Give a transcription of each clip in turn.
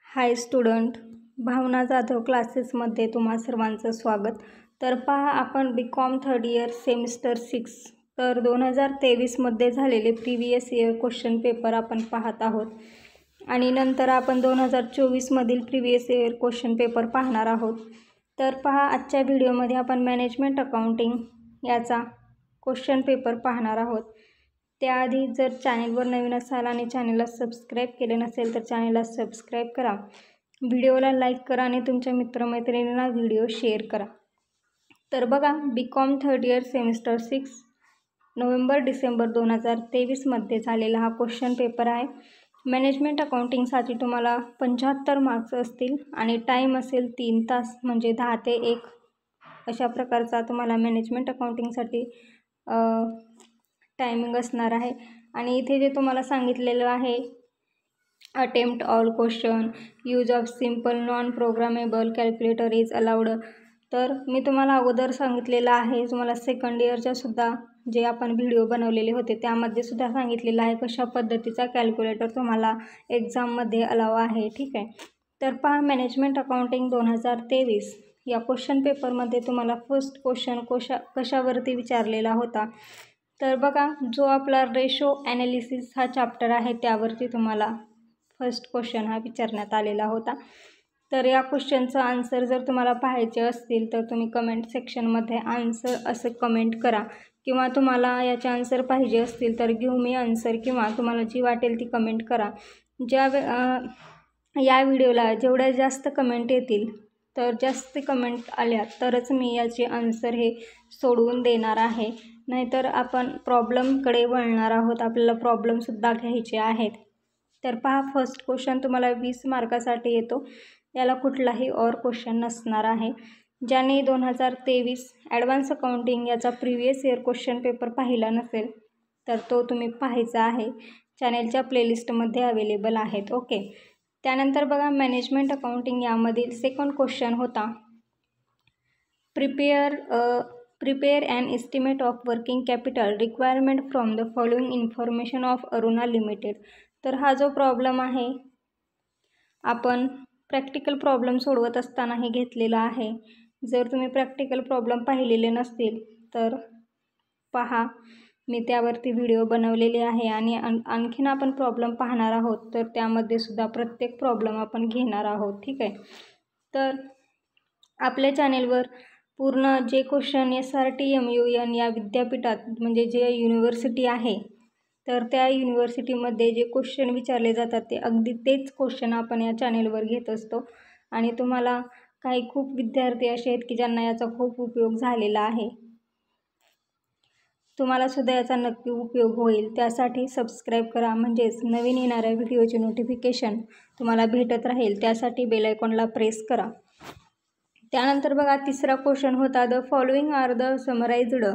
हाय student, भावना जाधव क्लासेसमध्ये तुम्हा सर्वांचं स्वागत. तर पहा, आपण BCom थर्ड इयर सेमिस्टर 6 तर 2023मध्ये झालेले प्रिव्हियस इयर क्वेश्चन पेपर आपण पाहत आहोत आणि नंतर आपण 2024मधील प्रिव्हियस इयर क्वेश्चन पेपर पाहणार आहोत. तर पहा, आजच्या व्हिडिओमध्ये आपण मॅनेजमेंट अकाउंटिंग याचा क्वेश्चन पेपर पाहणार आहोत. त्याआधी जर चॅनेलवर नवीन असाल आणि चॅनेलला सबस्क्राईब केले नसेल तर चॅनेलला सबस्क्राईब करा, व्हिडिओला लाईक करा आणि तुमच्या मित्रमैत्रिणींना व्हिडिओ शेअर करा. तर बघा, BCom third year semester 6 November-December 2023मध्ये झालेला हा क्वेश्चन पेपर आहे. मॅनेजमेंट अकाउंटिंगसाठी तुम्हाला 75 मार्क्स असतील आणि टाईम असेल 3 तास, म्हणजे 10 ते 1 अशा प्रकारचा तुम्हाला मॅनेजमेंट अकाउंटिंगसाठी टायमिंग असणार आहे. आणि इथे जे तुम्हाला सांगितलेलं आहे, attempt all question, use of simple non programmable calculator is allowed. तर मी तुम्हाला अगोदर सांगितलेलं आहे, तुम्हाला सेकंड इयरच्या सुद्धा जे आपण व्हिडिओ बनवलेले होते त्यामध्ये सुद्धा सांगितलेलं आहे कशा पद्धतीचा कॅल्क्युलेटर तुम्हाला एक्झाममध्ये अलाव आहे. ठीक आहे. तर पहा, मॅनेजमेंट अकाउंटिंग 2023 या क्वेश्चन पेपरमध्ये तुम्हाला फर्स्ट क्वेश्चन कशावरती विचारलेला होता. तर बघा, जो आपला रेशो ॲनालिसिस हा चॅप्टर आहे त्यावरती तुम्हाला फर्स्ट क्वेश्चन हा विचारण्यात आलेला होता. तर या क्वेश्चनचा आन्सर जर तुम्हाला पाहायचे असतील तर तुम्ही कमेंट सेक्शनमध्ये आन्सर असं कमेंट करा, किंवा तुम्हाला याचे आन्सर पाहिजे असतील तर गिव्ह मी आन्सर, किंवा तुम्हाला जी वाटेल ती कमेंट करा. या व्हिडिओला जेवढ्या जास्त कमेंट येतील, तर जास्त कमेंट आल्या तरच मी याचे आन्सर हे सोडवून देणार आहे, नाहीतर आपण प्रॉब्लेमकडे वळणार आहोत. आपल्याला प्रॉब्लेमसुद्धा घ्यायचे आहेत. तर पहा, फर्स्ट क्वेश्चन तुम्हाला 20 मार्कासाठी येतो. याला कुठलाही और क्वेश्चन नसणार आहे. ज्याने 2023 ॲडव्हान्स अकाउंटिंग याचा प्रिव्हियस इयर क्वेश्चन पेपर पाहिला नसेल तर तो तुम्ही पाहायचा आहे. चॅनेलच्या प्लेलिस्टमध्ये अवेलेबल आहेत. ओके. त्यानंतर बघा, मॅनेजमेंट अकाउंटिंग यामधील सेकंड क्वेश्चन होता, prepare an estimate of working capital requirement from the following information of Aruna limited. तर हा जो प्रॉब्लेम आहे, आपण प्रॅक्टिकल प्रॉब्लेम सोडवत असताना हे घेतलेला आहे. जर तुम्ही प्रॅक्टिकल प्रॉब्लेम पाहिलेले नसतील तर पहा, मी त्यावरती व्हिडिओ बनवलेले आहे आणि आणखीन आपण प्रॉब्लेम पाहणार आहोत. तर त्यामध्ये सुद्धा प्रत्येक प्रॉब्लेम आपण घेणार आहोत. ठीक आहे. तर आपल्या चॅनेलवर पूर्ण जे क्वेश्चन SRTMUN या विद्यापीठात, म्हणजे जे युनिव्हर्सिटी आहे, तर त्या युनिव्हर्सिटीमध्ये जे क्वेश्चन विचारले जातात ते अगदी तेच क्वेश्चन आपण या चॅनेलवर घेत असतो. आणि तुम्हाला काही खूप विद्यार्थी असे आहेत की ज्यांना याचा खूप उपयोग झालेला आहे. तुम्हाला सुद्धा याचा नक्की उपयोग होईल. त्यासाठी सबस्क्राईब करा, म्हणजेच नवीन येणाऱ्या व्हिडिओचे नोटिफिकेशन तुम्हाला भेटत राहील. त्यासाठी बेल आयकॉनला प्रेस करा. त्यानंतर बघा, तिसरा क्वेश्चन होता, the following are the summarized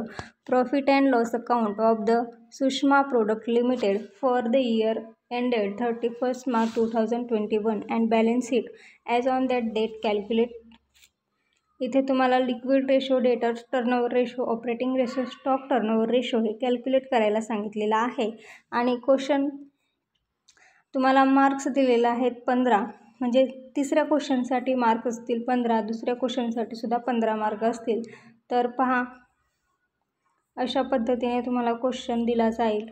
profit and loss account of the Sushma product limited for the year ended 31 March 2021 and balance sheet as on that date calculate. इथे तुम्हाला liquid ratio, debtors turnover ratio, operating ratio, stock turnover ratio हे calculate करायला सांगितलेलं आहे. आणि question तुम्हाला marks दिलेले आहेत 15, म्हणजे तिसऱ्या क्वेश्चनसाठी मार्क असतील 15, दुसऱ्या क्वेश्चनसाठी सुद्धा 15 मार्क असतील. तर पहा, अशा पद्धतीने तुम्हाला क्वेश्चन दिला जाईल,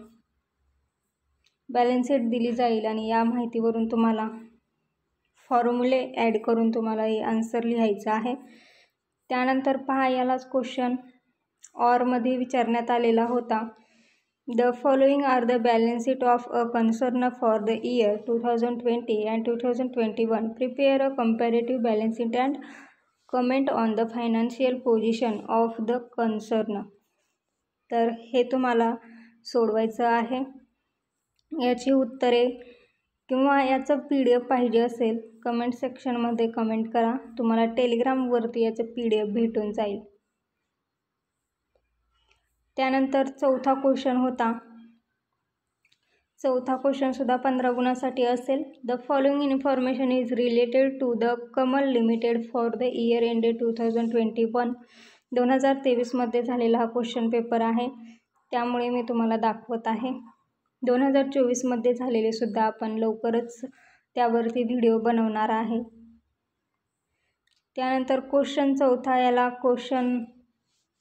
बॅलन्स शीट दिली जाईल आणि या माहितीवरून तुम्हाला फॉर्म्युले ॲड करून तुम्हाला हे आन्सर लिहायचं आहे. त्यानंतर पहा, यालाच क्वेश्चन ऑरमध्ये विचारण्यात आलेला होता, the following are the balance sheet of a concern for the year 2020 and 2021. Prepare a comparative balance sheet and comment on the financial position of the concern. तर हे तुम्हाला सोडवायचं आहे. याची उत्तरे किंवा याचं PDF पाहिजे असेल कमेंट सेक्शनमध्ये कमेंट करा. तुम्हाला टेलिग्रामवरती याचं PDF भेटून जाईल. त्यानंतर चौथा क्वेश्चन होता. चौथा क्वेश्चन सुद्धा 15 गुणासाठी असेल. The following information is related to the Kamal limited for the year ended 2021. 2023मध्ये झालेला हा क्वेश्चन पेपर आहे, त्यामुळे मी तुम्हाला दाखवत आहे. 2024मध्ये झालेले सुद्धा आपण लवकरच त्यावरती व्हिडिओ बनवणार आहे। त्यानंतर क्वेश्चन चौथा, याला क्वेश्चन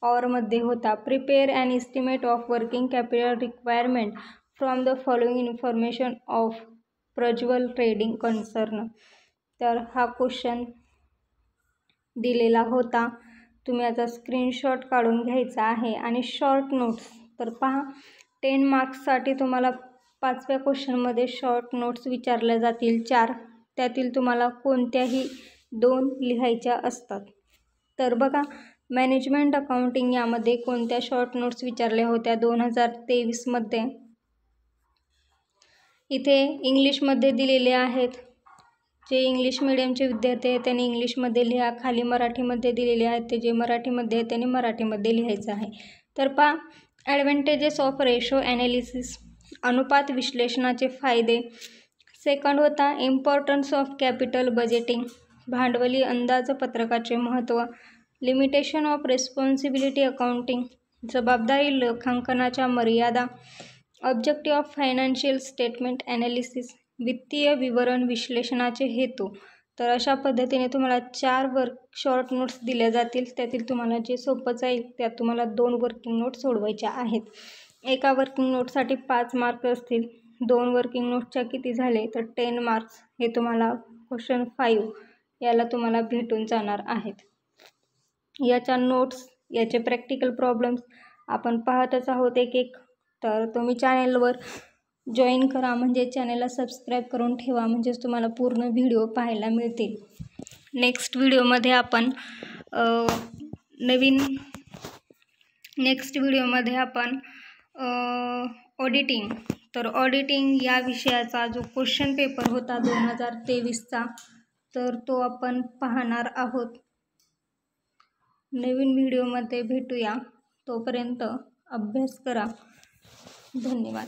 ऑरमध्ये होता, prepare an estimate of working capital requirement from the following information of Prajwal trading concern. तर हा क्वेश्चन दिलेला होता, तुम्ही याचा स्क्रीनशॉट काढून घ्यायचा आहे आणि शॉर्ट नोट्स। तर पहा, 10 मार्क्ससाठी तुम्हाला 5व्या क्वेश्चनमध्ये शॉर्ट नोट्स विचारल्या जातील 4, त्यातील तुम्हाला कोणत्याही 2 लिहायच्या असतात। तर बघा, मॅनेजमेंट अकाउंटिंग यामध्ये कोणत्या शॉर्ट नोट्स विचारल्या होत्या 2023मध्ये। इथे इंग्लिशमध्ये दिलेले आहेत, जे इंग्लिश मीडियमचे विद्यार्थी आहेत त्यांनी इंग्लिशमध्ये लिहा, खाली मराठीमध्ये दिलेले आहेत ते जे मराठीमध्ये आहेत त्यांनी मराठीमध्ये लिहायचं आहे। तर पहा, ॲडव्हांटेजेस ऑफ रेशो ॲनालिसिस, अनुपात विश्लेषणाचे फायदे। सेकंड होता इम्पॉर्टन्स ऑफ कॅपिटल बजेटिंग, भांडवली अंदाजपत्रकाचे महत्त्व। लिमिटेशन ऑफ रिस्पॉन्सिबिलिटी अकाउंटिंग, जबाबदारी लेखांकनाच्या मर्यादा। Objective of financial statement analysis, वित्तीय विवरण विश्लेषणाचे हेतू। तर अशा पद्धतीने तुम्हाला 4 शॉर्ट नोट्स दिल्या जातील, त्यातील तुम्हाला जे सोपं जाईल त्यात तुम्हाला 2 वर्किंग नोट्स सोडवायच्या आहेत। एका वर्किंग नोटसाठी 5 मार्क असतील, 2 वर्किंग नोट्सच्या किती झाले तर 10 मार्क्स हे तुम्हाला क्वेश्चन 5 याला तुम्हाला भेटून जाणार आहेत। याच्या नोट्स, याचे प्रॅक्टिकल प्रॉब्लेम्स आपण पाहतच आहोत एक एक। तर तुम्ही चॅनेलवर जॉईन करा, म्हणजे चॅनेलला सबस्क्राईब करून ठेवा, म्हणजेच तुम्हाला पूर्ण व्हिडिओ पाहायला मिळतील। नेक्स्ट व्हिडिओमध्ये आपण ऑडिटिंग, तर ऑडिटिंग या विषयाचा जो क्वेश्चन पेपर होता 2023चा, तर तो आपण पाहणार आहोत। नवीन व्हिडिओमध्ये भेटूया, तोपर्यंत अभ्यास करा। धन्यवाद।